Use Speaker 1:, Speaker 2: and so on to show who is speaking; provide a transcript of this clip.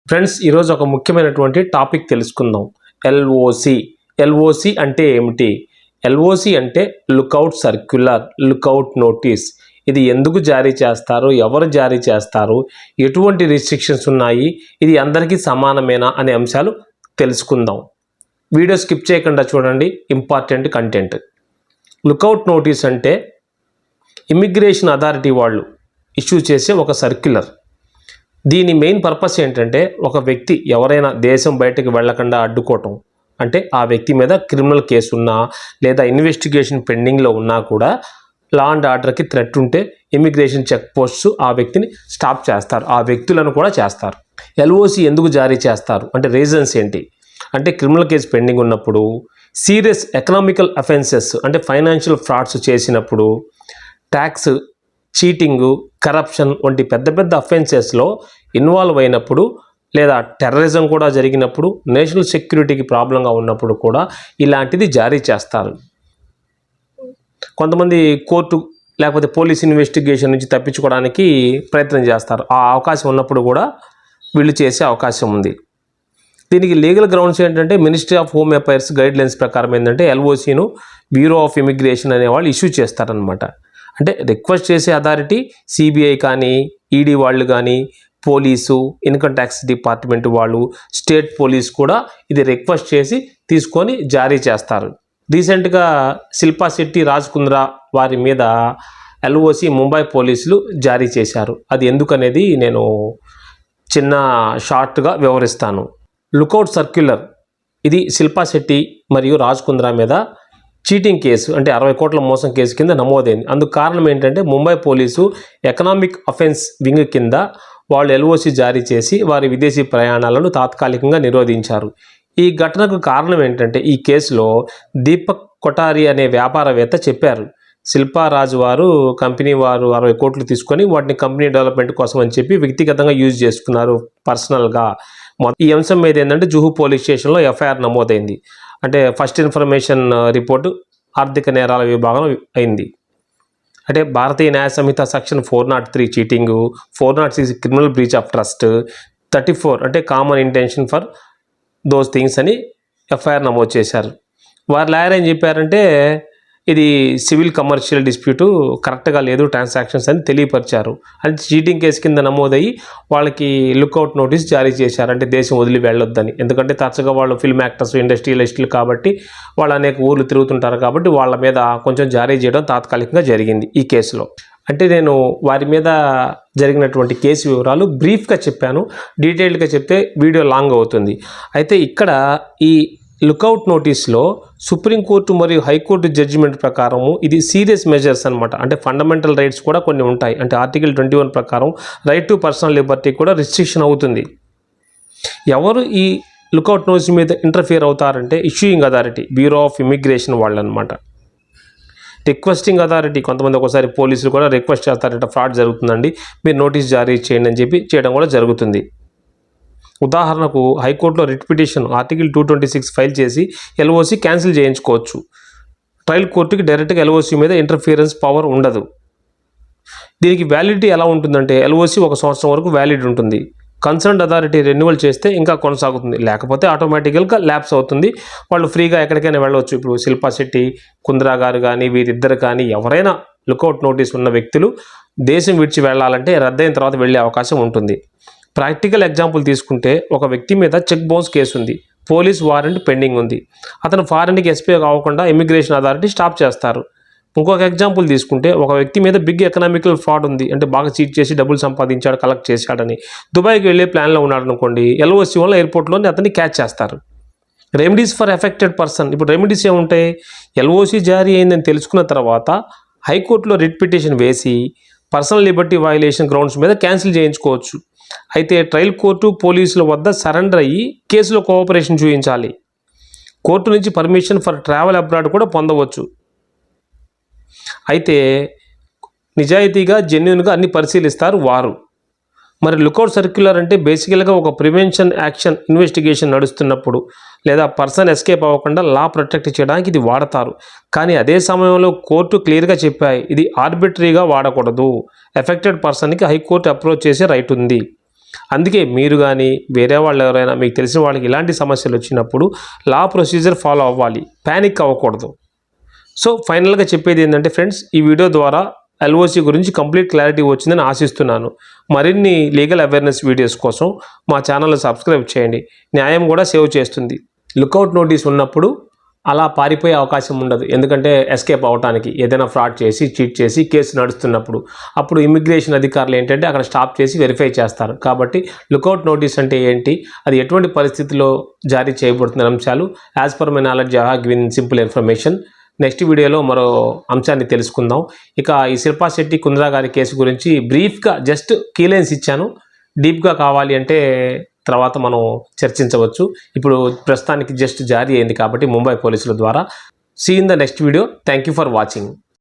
Speaker 1: Friends, ఈరోజు ఒక ముఖ్యమైనటువంటి టాపిక్ తెలుసుకుందాం. ఎల్ఓసి. ఎల్ఓసి అంటే ఏమిటి? ఎల్ఓసి అంటే లుకౌట్ సర్క్యులర్, లుకౌట్ నోటీస్. ఇది ఎందుకు జారీ చేస్తారు, ఎవరు జారీ చేస్తారు, ఎటువంటి రిస్ట్రిక్షన్స్ ఉన్నాయి, ఇది అందరికీ సమానమేనా అనే అంశాలు తెలుసుకుందాం. వీడియో స్కిప్ చేయకుండా చూడండి, ఇంపార్టెంట్ కంటెంట్. లుకౌట్ నోటీస్ అంటే ఇమిగ్రేషన్ అథారిటీ వాళ్ళు ఇష్యూ చేసే ఒక సర్క్యులర్. దీని మెయిన్ పర్పస్ ఏంటంటే, ఒక వ్యక్తి ఎవరైనా దేశం బయటకు వెళ్ళకుండా అడ్డుకోవటం, అంటే ఆ వ్యక్తి మీద క్రిమినల్ కేసు ఉన్నా లేదా ఇన్వెస్టిగేషన్ పెండింగ్లో ఉన్నా కూడా లా అండ్ ఆర్డర్కి థ్రెట్ ఉంటే ఇమిగ్రేషన్ చెక్ పోస్ట్స్ ఆ వ్యక్తిని స్టాప్ చేస్తారు, ఆ వ్యక్తులను కూడా చేస్తారు. ఎల్ఓసి ఎందుకు జారీ చేస్తారు అంటే రీజన్స్ ఏంటి అంటే, క్రిమినల్ కేసు పెండింగ్ ఉన్నప్పుడు, సీరియస్ ఎకనామికల్ అఫెన్సెస్ అంటే ఫైనాన్షియల్ ఫ్రాడ్స్ చేసినప్పుడు, ట్యాక్స్ చీటింగు, కరప్షన్ వంటి పెద్ద పెద్ద అఫెన్సెస్లో ఇన్వాల్వ్ అయినప్పుడు, లేదా టెర్రరిజం కూడా జరిగినప్పుడు, నేషనల్ సెక్యూరిటీకి ప్రాబ్లంగా ఉన్నప్పుడు కూడా ఇలాంటిది జారీ చేస్తారు. కొంతమంది కోర్టు లేకపోతే పోలీస్ ఇన్వెస్టిగేషన్ నుంచి తప్పించుకోవడానికి ప్రయత్నం చేస్తారు. ఆ అవకాశం ఉన్నప్పుడు కూడా వీళ్ళు చేసే అవకాశం ఉంది. దీనికి లీగల్ గ్రౌండ్స్ ఏంటంటే, ministry of home affairs guidelines ప్రకారం ఏంటంటే ఎల్ఓసిను బ్యూరో ఆఫ్ ఇమిగ్రేషన్ అనేవాళ్ళు ఇష్యూ చేస్తారనమాట. అంటే రిక్వెస్ట్ చేసే అథారిటీ సిబిఐ కానీ, ఈడీ వాళ్ళు కానీ, పోలీసు, ఇన్కమ్ ట్యాక్స్ డిపార్ట్మెంట్ వాళ్ళు, స్టేట్ పోలీస్ కూడా ఇది రిక్వెస్ట్ చేసి తీసుకొని జారీ చేస్తారు. రీసెంట్గా శిల్పా శెట్టి, రాజ్ కుంద్రా వారి మీద ఎల్ఓసి ముంబై పోలీసులు జారీ చేశారు. అది ఎందుకనేది నేను చిన్న షార్ట్గా వివరిస్తాను. లుకౌట్ సర్క్యులర్ ఇది శిల్పా శెట్టి మరియు రాజ్ కుంద్రా మీద చీటింగ్ కేసు అంటే 60 కోట్ల మోసం కేసు కింద నమోదైంది. అందుకు కారణం ఏంటంటే, Mumbai police economic offence wing కింద వాళ్ళు ఎల్ఓసి జారీ చేసి వారి విదేశీ ప్రయాణాలను తాత్కాలికంగా నిరోధించారు. ఈ ఘటనకు కారణం ఏంటంటే, ఈ కేసులో దీపక్ కొఠారి అనే వ్యాపారవేత్త చెప్పారు, శిల్పా రాజ్ వారు కంపెనీ వారు 60 కోట్లు తీసుకొని వాటిని కంపెనీ డెవలప్మెంట్ కోసం అని చెప్పి వ్యక్తిగతంగా యూజ్ చేసుకున్నారు పర్సనల్గా. ఈ అంశం మీద ఏంటంటే జుహు పోలీస్ స్టేషన్లో ఎఫ్ఐఆర్ నమోదైంది. అంటే ఫస్ట్ ఇన్ఫర్మేషన్ రిపోర్టు ఆర్థిక నేరాల విభాగం అయింది. అంటే Bharatiya Nyaya Sanhita section 403 cheating, 406 criminal breach of trust, 34 అంటే common intention for those things అని ఎఫ్ఐఆర్ నమోదు చేశారు. వారి లాయర్ ఏం చెప్పారంటే, ఇది సివిల్ కమర్షియల్ డిస్ప్యూటు కరెక్ట్గా లేదు ట్రాన్సాక్షన్స్ అని తెలియపరిచారు. అంటే చీటింగ్ కేసు కింద నమోదయ్యి వాళ్ళకి లుకౌట్ నోటీస్ జారీ చేశారు, అంటే దేశం వదిలి వెళ్ళొద్దని. ఎందుకంటే తరచుగా వాళ్ళు ఫిల్మ్ యాక్టర్స్, ఇండస్ట్రియలిస్టులు కాబట్టి వాళ్ళు అనేక ఊర్లు తిరుగుతుంటారు కాబట్టి వాళ్ళ మీద కొంచెం జారీ చేయడం తాత్కాలికంగా జరిగింది ఈ కేసులో. అంటే నేను వారి మీద జరిగినటువంటి కేసు వివరాలు బ్రీఫ్గా చెప్పాను, డీటెయిల్డ్గా చెప్తే వీడియో లాంగ్ అవుతుంది. అయితే ఇక్కడ ఈ లుకౌట్ నోటీస్లో సుప్రీంకోర్టు మరియు హైకోర్టు జడ్జిమెంట్ ప్రకారము ఇది సీరియస్ మెజర్స్ అనమాట. అంటే ఫండమెంటల్ రైట్స్ కూడా కొన్ని ఉంటాయి. అంటే ఆర్టికల్ 21 ప్రకారం రైట్ టు పర్సనల్ లిబర్టీ కూడా రిస్ట్రిక్షన్ అవుతుంది. ఎవరు ఈ లుకౌట్ నోటీస్ మీద ఇంటర్ఫియర్ అవుతారంటే issuing authority, bureau of immigration వాళ్ళు అనమాట. రిక్వెస్టింగ్ అథారిటీ, కొంతమంది ఒకసారి పోలీసులు కూడా రిక్వెస్ట్ చేస్తారంటే ఫ్రాడ్ జరుగుతుందండి, మీరు నోటీస్ జారీ చేయండి అని చెప్పి చేయడం కూడా జరుగుతుంది. ఉదాహరణకు హైకోర్టులో రిట్ పిటిషన్ ఆర్టికల్ 226 ఫైల్ చేసి ఎల్ఓసి క్యాన్సిల్ చేయించుకోవచ్చు. ట్రయల్ కోర్టుకి డైరెక్ట్గా ఎల్ఓసి మీద ఇంటర్ఫియరెన్స్ పవర్ ఉండదు. దీనికి వ్యాలిడిటీ ఎలా ఉంటుందంటే, ఎల్ఓసి 1 సంవత్సరం వరకు వ్యాలిడ్ ఉంటుంది. కన్సర్న్డ్ అథారిటీ రెన్యువల్ చేస్తే ఇంకా కొనసాగుతుంది, లేకపోతే ఆటోమేటికల్గా ల్యాప్స్ అవుతుంది. వాళ్ళు ఫ్రీగా ఎక్కడికైనా వెళ్ళవచ్చు. ఇప్పుడు శిల్పా శెట్టి, కుంద్రా గారు కానీ, వీరిద్దరు కానీ ఎవరైనా లుకౌట్ నోటీస్ ఉన్న వ్యక్తులు దేశం విడిచి వెళ్ళాలంటే రద్దయిన తర్వాత వెళ్ళే అవకాశం ఉంటుంది. ప్రాక్టికల్ ఎగ్జాంపుల్ తీసుకుంటే, ఒక వ్యక్తి మీద చెక్ బౌన్స్ కేసు ఉంది, పోలీస్ వారెంట్ పెండింగ్ ఉంది, అతను ఫారెన్కి ఎస్పీ కాకుండా ఇమిగ్రేషన్ అథారిటీ స్టాప్ చేస్తారు. ఇంకొక ఎగ్జాంపుల్ తీసుకుంటే, ఒక వ్యక్తి మీద బిగ్ ఎకనామికల్ ఫ్రాడ్ ఉంది, అంటే బాగా చీట్ చేసి డబ్బులు సంపాదించాడు, కలెక్ట్ చేశాడని, దుబాయ్కి వెళ్ళే ప్లాన్లో ఉన్నాడు అనుకోండి, ఎల్ఓసి వల్ల ఎయిర్పోర్ట్లోనే అతన్ని క్యాచ్ చేస్తారు. రెమెడీస్ ఫర్ ఎఫెక్టెడ్ పర్సన్, ఇప్పుడు రెమెడీస్ ఏముంటాయి, ఎల్ఓసి జారీ అయిందని తెలుసుకున్న తర్వాత హైకోర్టులో రిట్ పిటిషన్ వేసి పర్సనల్ లిబర్టీ వయలేషన్ గ్రౌండ్స్ మీద క్యాన్సిల్ చేయించుకోవచ్చు. అయితే ట్రయల్ కోర్టు, పోలీసుల వద్ద సరెండర్ అయ్యి కేసులో కోఆపరేషన్ చూపించాలి. కోర్టు నుంచి పర్మిషన్ ఫర్ ట్రావెల్ అబ్రాడ్ కూడా పొందవచ్చు. అయితే నిజాయితీగా, జెన్యూన్గా అన్ని పరిశీలిస్తారు వారు. మరి లుకౌట్ సర్క్యులర్ అంటే బేసికల్గా ఒక ప్రివెన్షన్ యాక్షన్, ఇన్వెస్టిగేషన్ నడుస్తున్నప్పుడు లేదా పర్సన్ ఎస్కేప్ అవ్వకుండా లా ప్రొటెక్ట్ చేయడానికి ఇది వాడతారు. కానీ అదే సమయంలో కోర్టు క్లియర్గా చెప్పాయి, ఇది ఆర్బిటరీగా వాడకూడదు, ఎఫెక్టెడ్ పర్సన్కి హైకోర్టు అప్రోచ్ చేసే రైట్ ఉంది. అందుకే మీరు కానీ వేరే వాళ్ళు ఎవరైనా మీకు తెలిసిన వాళ్ళకి ఇలాంటి సమస్యలు వచ్చినప్పుడు లా ప్రొసీజర్ ఫాలో అవ్వాలి, ప్యానిక్ అవ్వకూడదు. సో ఫైనల్గా చెప్పేది ఏంటంటే ఫ్రెండ్స్, ఈ వీడియో ద్వారా ఎల్ఓసి గురించి కంప్లీట్ క్లారిటీ వచ్చిందని ఆశిస్తున్నాను. మరిన్ని లీగల్ అవేర్నెస్ వీడియోస్ కోసం మా ఛానల్ని సబ్స్క్రైబ్ చేయండి. న్యాయం కూడా సేవ్ చేస్తుంది. లుకౌట్ నోటీస్ ఉన్నప్పుడు అలా పారిపోయే అవకాశం ఉండదు. ఎందుకంటే ఎస్కేప్ అవడానికి ఏదైనా ఫ్రాడ్ చేసి చీట్ చేసి కేసు నడుస్తున్నప్పుడు అప్పుడు ఇమిగ్రేషన్ అధికారులు ఏంటంటే అక్కడ స్టాప్ చేసి వెరిఫై చేస్తారు. కాబట్టి లుకౌట్ నోటీస్ అంటే ఏంటి, అది ఎటువంటి పరిస్థితిలో జారీ చేయబడుతున్న అంశాలు as per my knowledge I have given simple information. Next వీడియోలో మరో అంశాన్ని తెలుసుకుందాం. ఇక ఈ శిల్పా శెట్టి కుంద్రా గారి కేసు గురించి బ్రీఫ్గా జస్ట్ కీలైన్స్ ఇచ్చాను. డీప్గా కావాలి అంటే తర్వాత మనం చర్చించవచ్చు. ఇప్పుడు ప్రస్తుతానికి జస్ట్ జారీ అయింది కాబట్టి ముంబై పోలీసుల ద్వారా. See in the next video. Thank you for watching.